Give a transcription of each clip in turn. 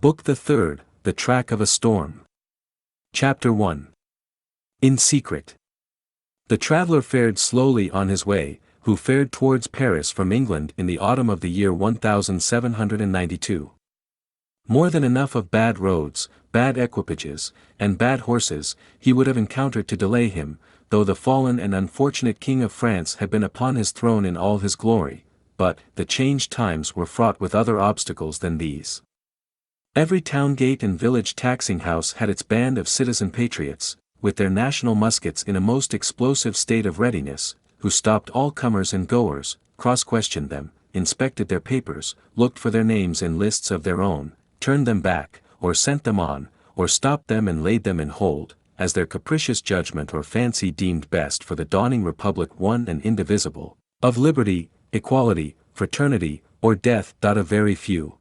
Book the Third, The Track of a Storm. Chapter 1. In Secret. The traveler fared slowly on his way, who fared towards Paris from England in the autumn of the year 1792. More than enough of bad roads, bad equipages, and bad horses, he would have encountered to delay him, though the fallen and unfortunate King of France had been upon his throne in all his glory, but the changed times were fraught with other obstacles than these. Every town gate and village taxing house had its band of citizen patriots, with their national muskets in a most explosive state of readiness, who stopped all comers and goers, cross-questioned them, inspected their papers, looked for their names in lists of their own, turned them back, or sent them on, or stopped them and laid them in hold, as their capricious judgment or fancy deemed best for the dawning republic one and indivisible, of liberty, equality, fraternity, or death. A very few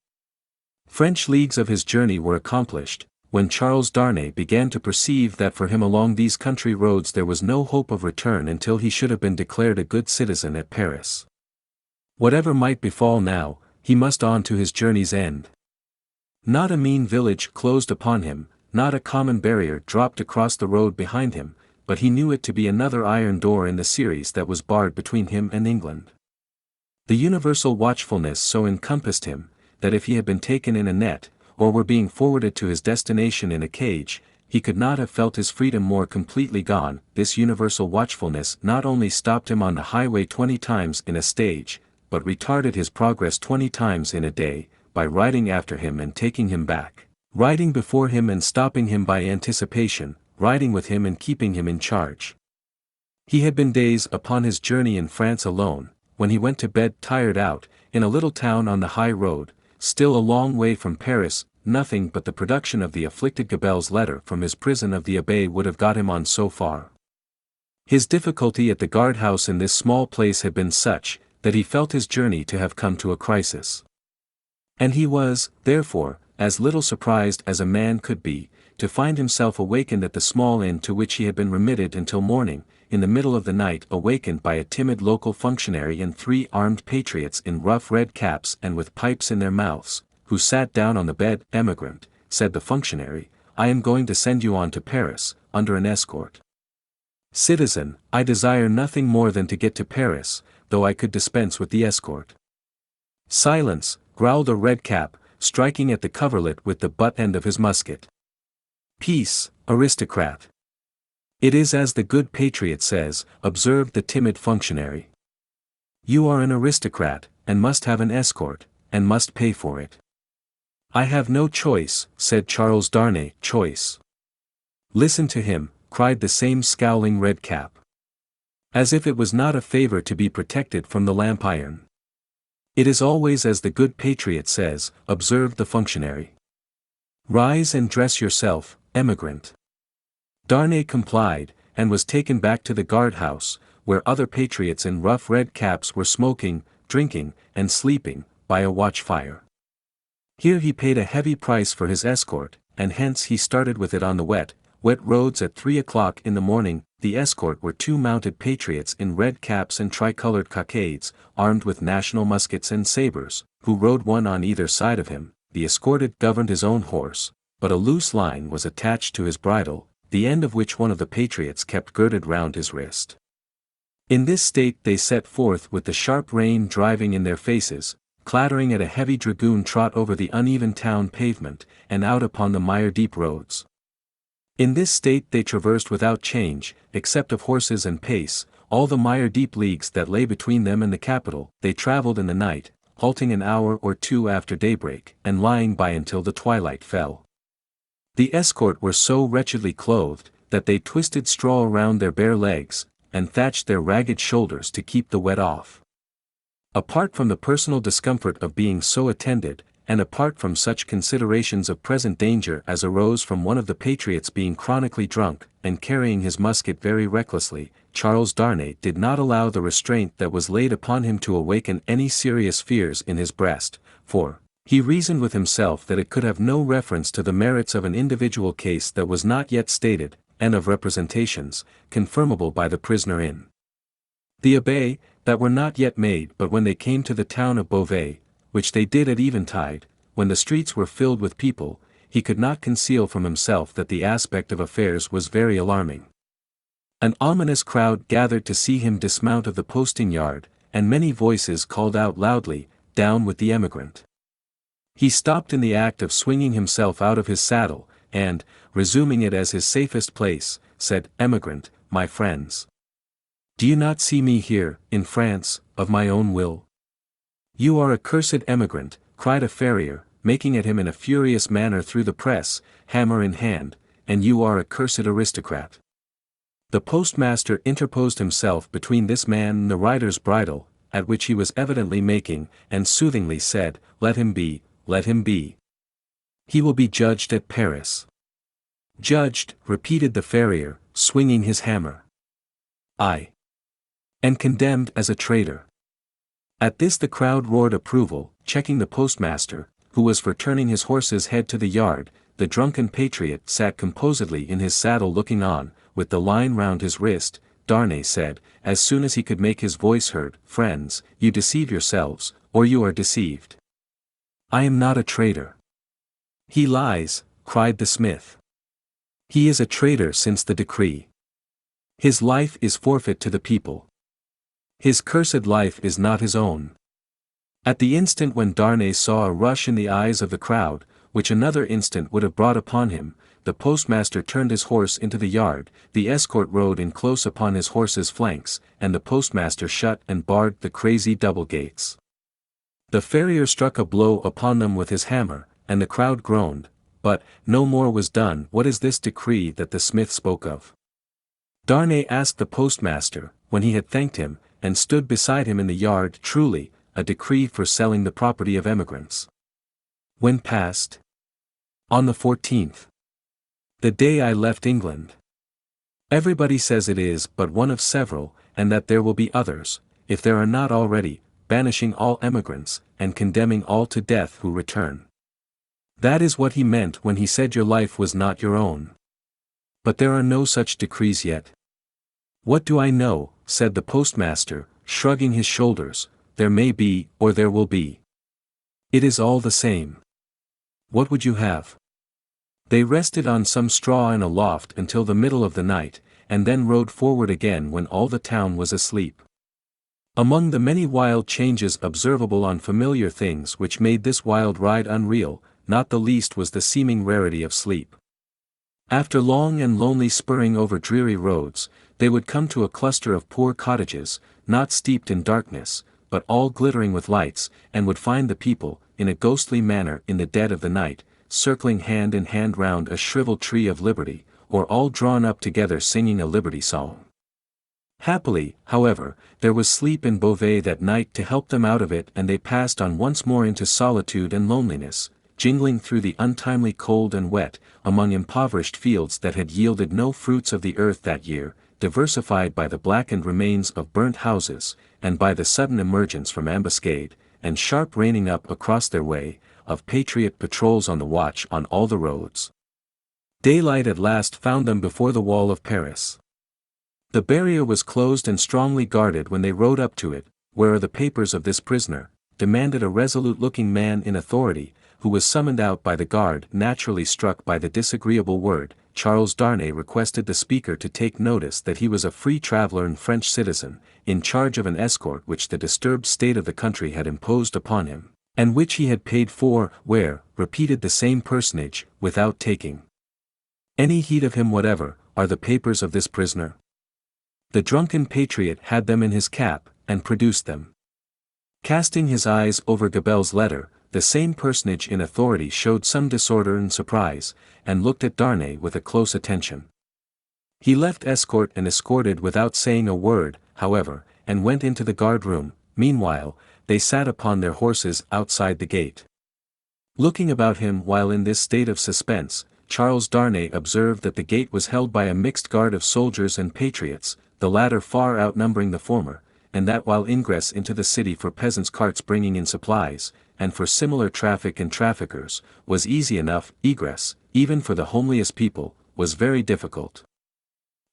French leagues of his journey were accomplished, when Charles Darnay began to perceive that for him along these country roads there was no hope of return until he should have been declared a good citizen at Paris. Whatever might befall now, he must on to his journey's end. Not a mean village closed upon him, not a common barrier dropped across the road behind him, but he knew it to be another iron door in the series that was barred between him and England. The universal watchfulness so encompassed him, that if he had been taken in a net, or were being forwarded to his destination in a cage, he could not have felt his freedom more completely gone. This universal watchfulness not only stopped him on the highway 20 times in a stage, but retarded his progress 20 times in a day, by riding after him and taking him back, riding before him and stopping him by anticipation, riding with him and keeping him in charge. He had been days upon his journey in France alone, when he went to bed tired out, in a little town on the high road, still a long way from Paris. Nothing but the production of the afflicted Gabelle's letter from his prison of the Abbaye would have got him on so far. His difficulty at the guardhouse in this small place had been such, that he felt his journey to have come to a crisis. And he was, therefore, as little surprised as a man could be, to find himself awakened at the small inn to which he had been remitted until morning, in the middle of the night, awakened by a timid local functionary and 3 armed patriots in rough red caps and with pipes in their mouths, who sat down on the bed. "Emigrant," said the functionary, "I am going to send you on to Paris, under an escort." "Citizen, I desire nothing more than to get to Paris, though I could dispense with the escort." "Silence," growled a red cap, striking at the coverlet with the butt end of his musket. "Peace, aristocrat." "It is as the good patriot says," observed the timid functionary. "You are an aristocrat, and must have an escort, and must pay for it." "I have no choice," said Charles Darnay. "Choice." "Listen to him," cried the same scowling red cap. "As if it was not a favor to be protected from the lamp iron." "It is always as the good patriot says," observed the functionary. "Rise and dress yourself, emigrant." Darnay complied, and was taken back to the guardhouse, where other patriots in rough red caps were smoking, drinking, and sleeping, by a watch-fire. Here he paid a heavy price for his escort, and hence he started with it on the wet roads at 3 o'clock in the morning. The escort were 2 mounted patriots in red caps and tricolored cockades, armed with national muskets and sabres, who rode one on either side of him. The escorted governed his own horse, but a loose line was attached to his bridle, the end of which one of the patriots kept girded round his wrist. In this state they set forth with the sharp rain driving in their faces, clattering at a heavy dragoon trot over the uneven town pavement, and out upon the mire-deep roads. In this state they traversed without change, except of horses and pace, all the mire-deep leagues that lay between them and the capital. They travelled in the night, halting an hour or 2 after daybreak, and lying by until the twilight fell. The escort were so wretchedly clothed, that they twisted straw around their bare legs, and thatched their ragged shoulders to keep the wet off. Apart from the personal discomfort of being so attended, and apart from such considerations of present danger as arose from one of the patriots being chronically drunk, and carrying his musket very recklessly, Charles Darnay did not allow the restraint that was laid upon him to awaken any serious fears in his breast, for he reasoned with himself that it could have no reference to the merits of an individual case that was not yet stated, and of representations, confirmable by the prisoner in the Abbaye, that were not yet made. But when they came to the town of Beauvais, which they did at eventide, when the streets were filled with people, he could not conceal from himself that the aspect of affairs was very alarming. An ominous crowd gathered to see him dismount of the posting yard, and many voices called out loudly, "Down with the emigrant." He stopped in the act of swinging himself out of his saddle, and, resuming it as his safest place, said, "Emigrant, my friends. Do you not see me here, in France, of my own will?" "You are a cursed emigrant," cried a farrier, making at him in a furious manner through the press, hammer in hand, "and you are a cursed aristocrat." The postmaster interposed himself between this man and the rider's bridle, at which he was evidently making, and soothingly said, "Let him be, let him be. He will be judged at Paris." "Judged," repeated the farrier, swinging his hammer. "Aye. And condemned as a traitor." At this the crowd roared approval, checking the postmaster, who was for turning his horse's head to the yard. The drunken patriot sat composedly in his saddle looking on, with the line round his wrist. Darnay said, as soon as he could make his voice heard, "Friends, you deceive yourselves, or you are deceived. I am not a traitor." "He lies," cried the smith. "He is a traitor since the decree. His life is forfeit to the people. His cursed life is not his own." At the instant when Darnay saw a rush in the eyes of the crowd, which another instant would have brought upon him, the postmaster turned his horse into the yard, the escort rode in close upon his horse's flanks, and the postmaster shut and barred the crazy double gates. The farrier struck a blow upon them with his hammer, and the crowd groaned, but no more was done. "What is this decree that the smith spoke of?" Darnay asked the postmaster, when he had thanked him, and stood beside him in the yard. "Truly, a decree for selling the property of emigrants." "When passed?" "On the 14th. The day I left England." "Everybody says it is but one of several, and that there will be others, if there are not already, banishing all emigrants, and condemning all to death who return. That is what he meant when he said your life was not your own. But there are no such decrees yet." "What do I know?" said the postmaster, shrugging his shoulders. "There may be, or there will be. It is all the same. What would you have?" They rested on some straw in a loft until the middle of the night, and then rode forward again when all the town was asleep. Among the many wild changes observable on familiar things which made this wild ride unreal, not the least was the seeming rarity of sleep. After long and lonely spurring over dreary roads, they would come to a cluster of poor cottages, not steeped in darkness, but all glittering with lights, and would find the people, in a ghostly manner in the dead of the night, circling hand in hand round a shriveled tree of liberty, or all drawn up together singing a liberty song. Happily, however, there was sleep in Beauvais that night to help them out of it, and they passed on once more into solitude and loneliness, jingling through the untimely cold and wet, among impoverished fields that had yielded no fruits of the earth that year, diversified by the blackened remains of burnt houses, and by the sudden emergence from ambuscade, and sharp reining up across their way, of patriot patrols on the watch on all the roads. Daylight at last found them before the wall of Paris. The barrier was closed and strongly guarded. When they rode up to it, "Where are the papers of this prisoner?" demanded a resolute-looking man in authority, who was summoned out by the guard. Naturally struck by the disagreeable word, Charles Darnay requested the speaker to take notice that he was a free traveler and French citizen, in charge of an escort which the disturbed state of the country had imposed upon him, and which he had paid for. "Where," repeated the same personage, without taking any heed of him whatever, "are the papers of this prisoner?" The drunken patriot had them in his cap, and produced them. Casting his eyes over Gabelle's letter, the same personage in authority showed some disorder and surprise, and looked at Darnay with a close attention. He left escort and escorted without saying a word, however, and went into the guard-room. Meanwhile, they sat upon their horses outside the gate. Looking about him while in this state of suspense, Charles Darnay observed that the gate was held by a mixed guard of soldiers and patriots, the latter far outnumbering the former, and that while ingress into the city for peasants' carts bringing in supplies, and for similar traffic and traffickers, was easy enough, egress, even for the homeliest people, was very difficult.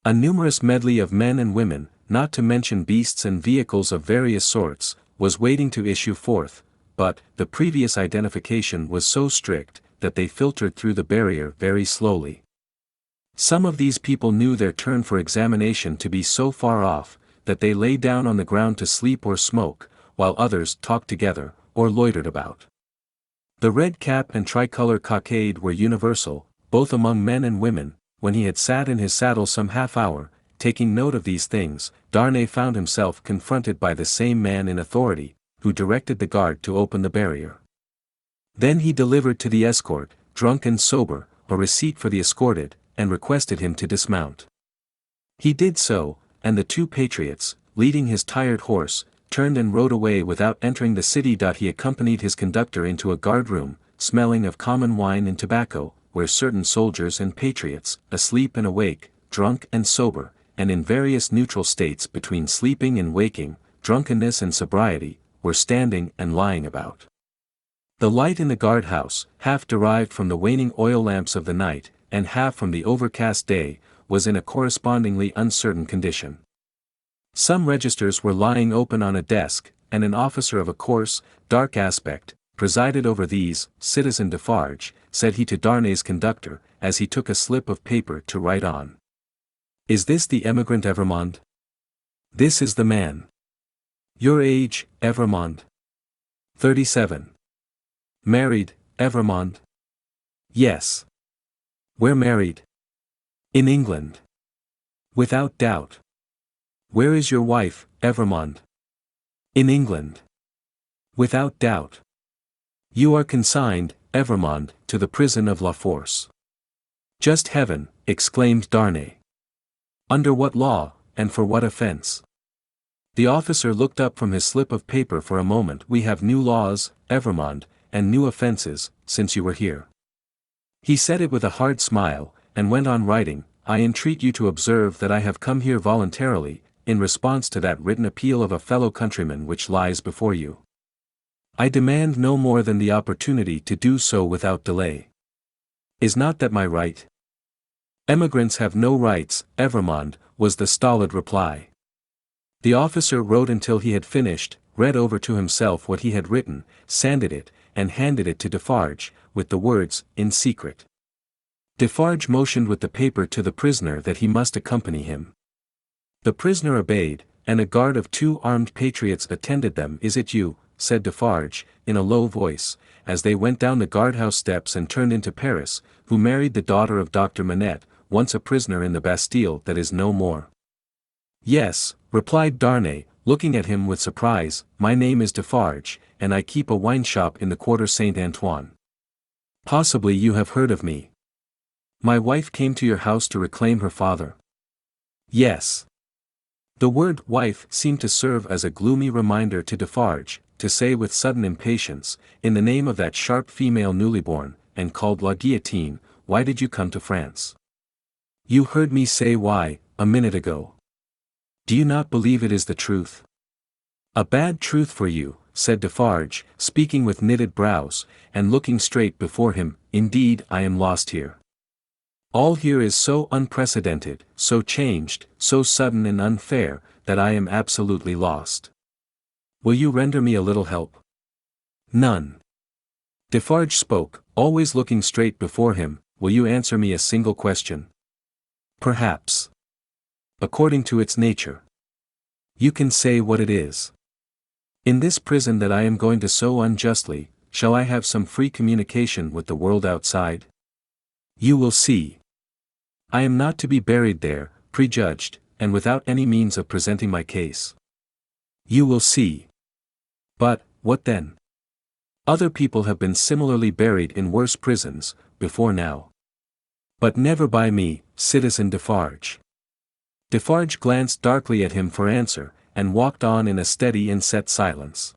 A numerous medley of men and women, not to mention beasts and vehicles of various sorts, was waiting to issue forth, but the previous identification was so strict that they filtered through the barrier very slowly. Some of these people knew their turn for examination to be so far off that they lay down on the ground to sleep or smoke, while others talked together or loitered about. The red cap and tricolor cockade were universal, both among men and women. When he had sat in his saddle some half hour, taking note of these things, Darnay found himself confronted by the same man in authority, who directed the guard to open the barrier. Then he delivered to the escort, drunk and sober, a receipt for the escorted, and requested him to dismount. He did so, and the two patriots, leading his tired horse, turned and rode away without entering the city. He accompanied his conductor into a guard-room, smelling of common wine and tobacco, where certain soldiers and patriots, asleep and awake, drunk and sober, and in various neutral states between sleeping and waking, drunkenness and sobriety, were standing and lying about. The light in the guard-house, half derived from the waning oil lamps of the night, and half from the overcast day, was in a correspondingly uncertain condition. Some registers were lying open on a desk, and an officer of a coarse, dark aspect, presided over these. Citizen Defarge, said he to Darnay's conductor, as he took a slip of paper to write on. Is this the emigrant Evrémonde? This is the man. Your age, Evrémonde? 37. Married, Evrémonde? Yes. Where married? In England. Without doubt. Where is your wife, Evrémonde? In England. Without doubt. You are consigned, Evrémonde, to the prison of La Force. Just heaven, exclaimed Darnay. Under what law, and for what offense? The officer looked up from his slip of paper for a moment. We have new laws, Evrémonde, and new offenses, since you were here. He said it with a hard smile, and went on writing. I entreat you to observe that I have come here voluntarily, in response to that written appeal of a fellow countryman which lies before you. I demand no more than the opportunity to do so without delay. Is not that my right? Emigrants have no rights, Evrémonde, was the stolid reply. The officer wrote until he had finished, read over to himself what he had written, sanded it, and handed it to Defarge, with the words, in secret. Defarge motioned with the paper to the prisoner that he must accompany him. The prisoner obeyed, and a guard of 2 armed patriots attended them. Is it you, said Defarge, in a low voice, as they went down the guardhouse steps and turned into Paris, who married the daughter of Dr. Manette, once a prisoner in the Bastille that is no more? Yes, replied Darnay, looking at him with surprise. My name is Defarge, and I keep a wine shop in the Quarter Saint-Antoine. Possibly you have heard of me. My wife came to your house to reclaim her father. Yes. The word wife seemed to serve as a gloomy reminder to Defarge, to say with sudden impatience, in the name of that sharp female newly born, and called La Guillotine, why did you come to France? You heard me say why, a minute ago. Do you not believe it is the truth? A bad truth for you, said Defarge, speaking with knitted brows, and looking straight before him. Indeed I am lost here. All here is so unprecedented, so changed, so sudden and unfair, that I am absolutely lost. Will you render me a little help? None. Defarge spoke, always looking straight before him. Will you answer me a single question? Perhaps. According to its nature. You can say what it is. In this prison that I am going to so unjustly, shall I have some free communication with the world outside? You will see. I am not to be buried there, prejudged, and without any means of presenting my case. You will see. But, what then? Other people have been similarly buried in worse prisons, before now. But never by me, Citizen Defarge. Defarge glanced darkly at him for answer, and walked on in a steady and set silence.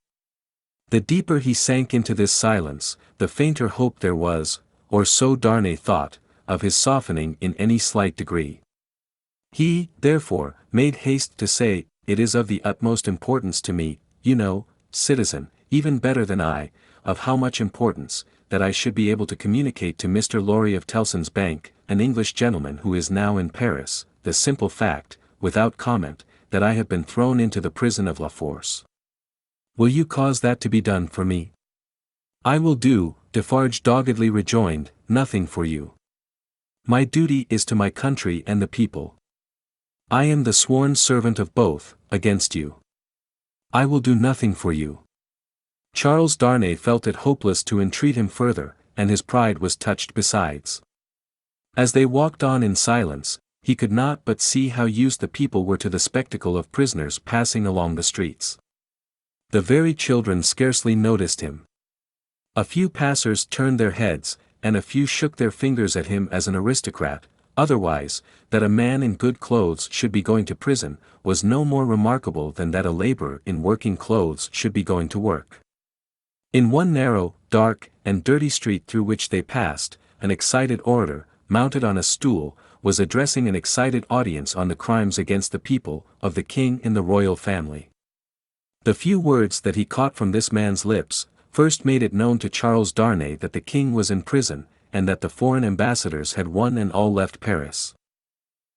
The deeper he sank into this silence, the fainter hope there was, or so Darnay thought, of his softening in any slight degree. He, therefore, made haste to say, it is of the utmost importance to me, you know, citizen, even better than I, of how much importance, that I should be able to communicate to Mr. Lorry of Tellson's Bank, an English gentleman who is now in Paris, the simple fact, without comment, that I have been thrown into the prison of La Force. Will you cause that to be done for me? I will do, Defarge doggedly rejoined, nothing for you. My duty is to my country and the people. I am the sworn servant of both, against you. I will do nothing for you. Charles Darnay felt it hopeless to entreat him further, and his pride was touched besides. As they walked on in silence, he could not but see how used the people were to the spectacle of prisoners passing along the streets. The very children scarcely noticed him. A few passers turned their heads, and a few shook their fingers at him as an aristocrat. Otherwise, that a man in good clothes should be going to prison, was no more remarkable than that a laborer in working clothes should be going to work. In one narrow, dark, and dirty street through which they passed, an excited orator, mounted on a stool, was addressing an excited audience on the crimes against the people, of the king in the royal family. The few words that he caught from this man's lips, first made it known to Charles Darnay that the king was in prison, and that the foreign ambassadors had one and all left Paris.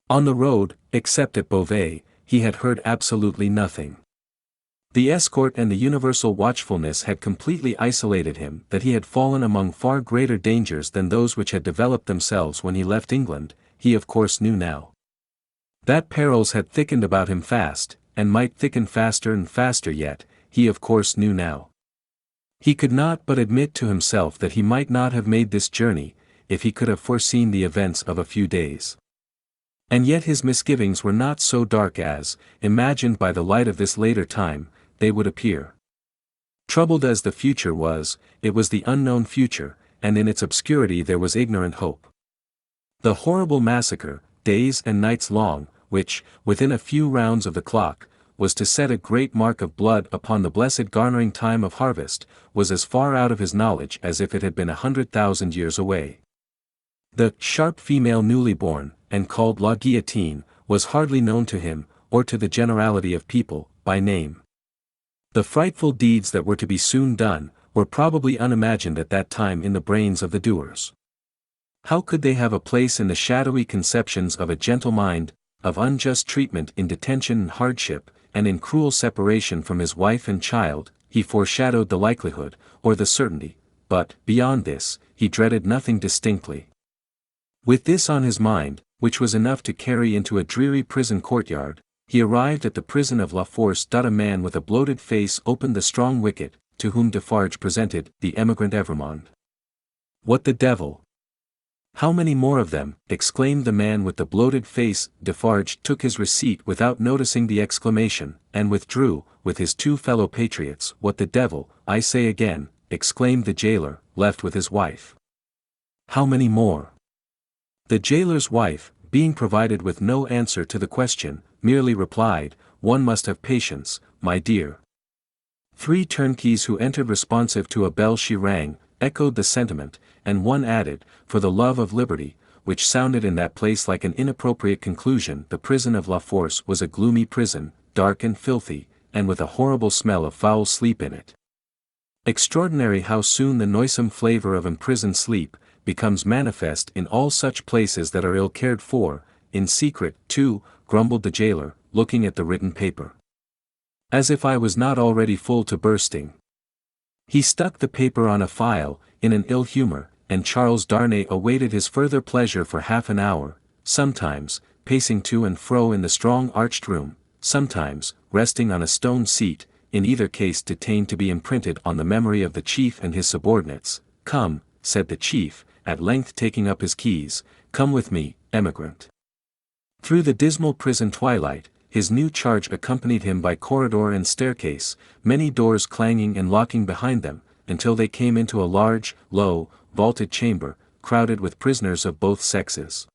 On the road, except at Beauvais, he had heard absolutely nothing. The escort and the universal watchfulness had completely isolated him, that he had fallen among far greater dangers than those which had developed themselves when he left England, he of course knew now. That perils had thickened about him fast, and might thicken faster and faster yet, he of course knew now. He could not but admit to himself that he might not have made this journey, if he could have foreseen the events of a few days. And yet his misgivings were not so dark as, imagined by the light of this later time, they would appear. Troubled as the future was, it was the unknown future, and in its obscurity there was ignorant hope. The horrible massacre, days and nights long, which, within a few rounds of the clock, was to set a great mark of blood upon the blessed garnering time of harvest, was as far out of his knowledge as if it had been 100,000 years away. The sharp female newly born, and called La Guillotine, was hardly known to him, or to the generality of people, by name. The frightful deeds that were to be soon done, were probably unimagined at that time in the brains of the doers. How could they have a place in the shadowy conceptions of a gentle mind, of unjust treatment in detention and hardship, and in cruel separation from his wife and child? He foreshadowed the likelihood, or the certainty, but, beyond this, he dreaded nothing distinctly. With this on his mind, which was enough to carry into a dreary prison courtyard, he arrived at the prison of La Force. A man with a bloated face opened the strong wicket, to whom Defarge presented the emigrant Evrémonde. "What the devil? How many more of them?" exclaimed the man with the bloated face. Defarge took his receipt without noticing the exclamation, and withdrew, with his two fellow patriots. "What the devil, I say again," exclaimed the jailer, left with his wife. "How many more?" The jailer's wife, being provided with no answer to the question, merely replied, "One must have patience, my dear." Three turnkeys who entered responsive to a bell she rang, echoed the sentiment, and one added, "For the love of liberty," which sounded in that place like an inappropriate conclusion. The prison of La Force was a gloomy prison, dark and filthy, and with a horrible smell of foul sleep in it. Extraordinary how soon the noisome flavor of imprisoned sleep becomes manifest in all such places that are ill cared for. "In secret, too," grumbled the jailer, looking at the written paper. "As if I was not already full to bursting." He stuck the paper on a file, in an ill humor, and Charles Darnay awaited his further pleasure for half an hour, sometimes, pacing to and fro in the strong arched room, sometimes, resting on a stone seat, in either case detained to be imprinted on the memory of the chief and his subordinates. "Come," said the chief, at length taking up his keys, "come with me, emigrant." Through the dismal prison twilight, his new charge accompanied him by corridor and staircase, many doors clanging and locking behind them, until they came into a large, low, vaulted chamber, crowded with prisoners of both sexes.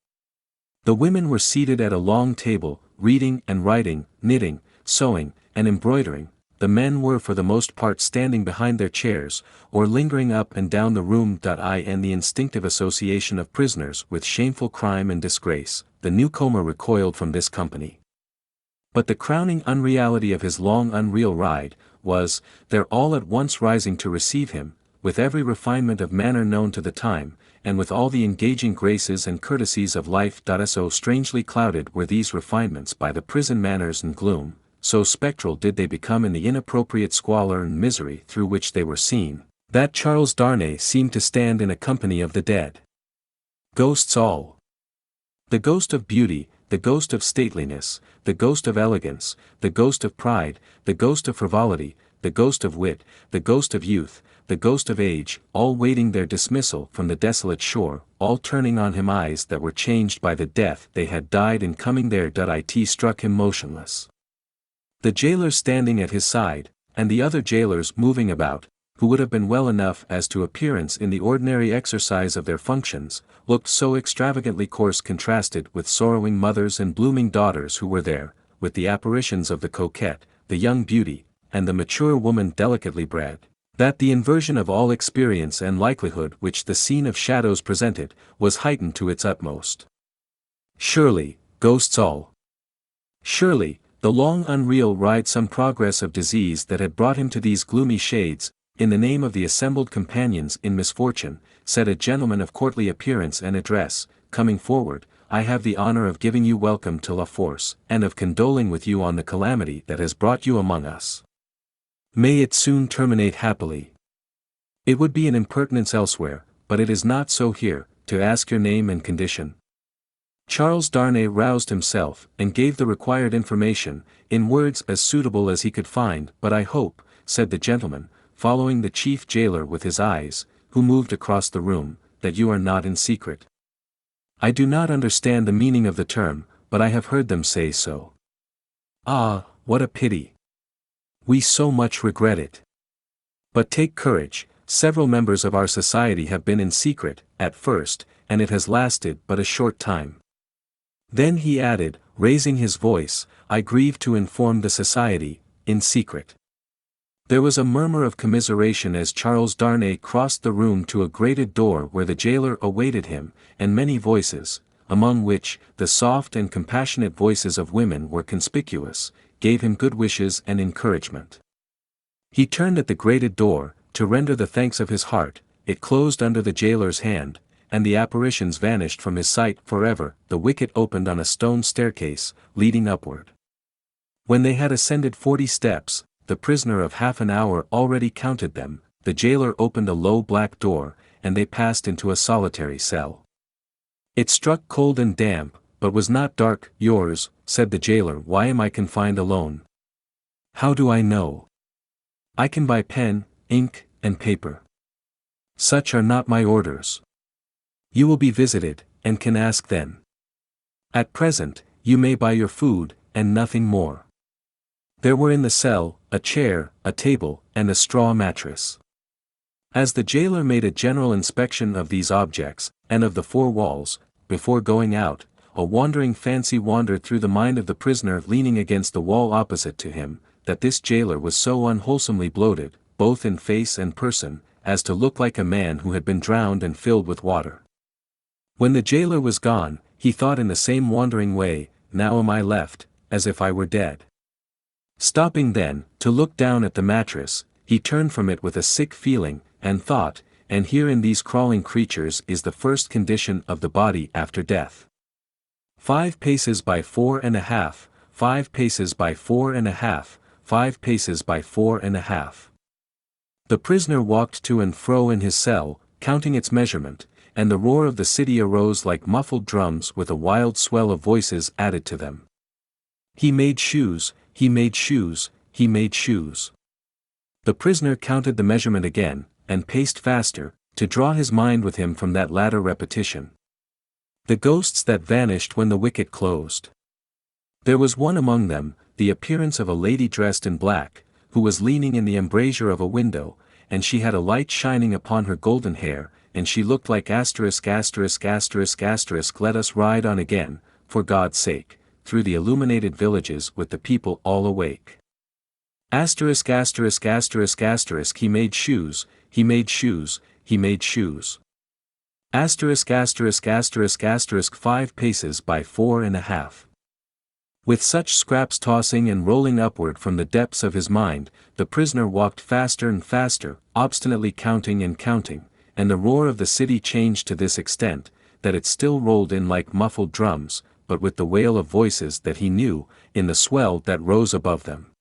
The women were seated at a long table, reading and writing, knitting, sewing, and embroidering. The men were for the most part standing behind their chairs, or lingering up and down the room. And the instinctive association of prisoners with shameful crime and disgrace, the newcomer recoiled from this company. But the crowning unreality of his long unreal ride, was, their all at once rising to receive him, with every refinement of manner known to the time, and with all the engaging graces and courtesies of life. So strangely clouded were these refinements by the prison manners and gloom, so spectral did they become in the inappropriate squalor and misery through which they were seen, That Charles Darnay seemed to stand in a company of the dead. Ghosts all. The ghost of beauty, the ghost of stateliness, the ghost of elegance, the ghost of pride, the ghost of frivolity, the ghost of wit, the ghost of youth, the ghost of age, all waiting their dismissal from the desolate shore, all turning on him eyes that were changed by the death they had died in coming there. It struck him motionless. The jailer standing at his side, and the other jailers moving about, who would have been well enough as to appearance in the ordinary exercise of their functions, looked so extravagantly coarse contrasted with sorrowing mothers and blooming daughters who were there, with the apparitions of the coquette, the young beauty, and the mature woman delicately bred, that the inversion of all experience and likelihood which the scene of shadows presented, was heightened to its utmost. Surely, ghosts all. Surely, the long unreal ride some progress of disease that had brought him to these gloomy shades. In the name of the assembled companions in misfortune, said a gentleman of courtly appearance and address, coming forward, I have the honor of giving you welcome to La Force, and of condoling with you on the calamity that has brought you among us. May it soon terminate happily. It would be an impertinence elsewhere, but it is not so here, to ask your name and condition. Charles Darnay roused himself, and gave the required information, in words as suitable as he could find. But I hope, said the gentleman, following the chief jailer with his eyes, who moved across the room, that you are not in secret. I do not understand the meaning of the term, but I have heard them say so. Ah, what a pity! We so much regret it. But take courage, several members of our society have been in secret, at first, and it has lasted but a short time. Then he added, raising his voice, I grieve to inform the society, in secret. There was a murmur of commiseration as Charles Darnay crossed the room to a grated door where the jailer awaited him, and many voices, among which the soft and compassionate voices of women were conspicuous, gave him good wishes and encouragement. He turned at the grated door, to render the thanks of his heart. It closed under the jailer's hand, and the apparitions vanished from his sight forever. The wicket opened on a stone staircase, leading upward. When they had ascended 40 steps, the prisoner of half an hour already counted them, the jailer opened a low black door, and they passed into a solitary cell. It struck cold and damp, but was not dark. Yours, said the jailer. Why am I confined alone? How do I know? I can buy pen, ink, and paper. Such are not my orders. You will be visited, and can ask then. At present, you may buy your food, and nothing more. There were in the cell, a chair, a table, and a straw mattress. As the jailer made a general inspection of these objects, and of the four walls, before going out, a wandering fancy wandered through the mind of the prisoner leaning against the wall opposite to him, that this jailer was so unwholesomely bloated, both in face and person, as to look like a man who had been drowned and filled with water. When the jailer was gone, he thought in the same wandering way, now am I left, as if I were dead. Stopping then, to look down at the mattress, he turned from it with a sick feeling, and thought, and here in these crawling creatures is the first condition of the body after death. 5 paces by 4.5, 5 paces by 4.5, 5 paces by 4.5. The prisoner walked to and fro in his cell, counting its measurement, and the roar of the city arose like muffled drums with a wild swell of voices added to them. He made shoes, he made shoes, he made shoes. The prisoner counted the measurement again, and paced faster, to draw his mind with him from that latter repetition. The ghosts that vanished when the wicket closed. There was one among them, the appearance of a lady dressed in black, who was leaning in the embrasure of a window, and she had a light shining upon her golden hair, and she looked like let us ride on again, for God's sake, through the illuminated villages with the people all awake. He made shoes, he made shoes, he made shoes. 5 paces by 4.5. With such scraps tossing and rolling upward from the depths of his mind, the prisoner walked faster and faster, obstinately counting and counting, and the roar of the city changed to this extent, that it still rolled in like muffled drums, but with the wail of voices that he knew, in the swell that rose above them.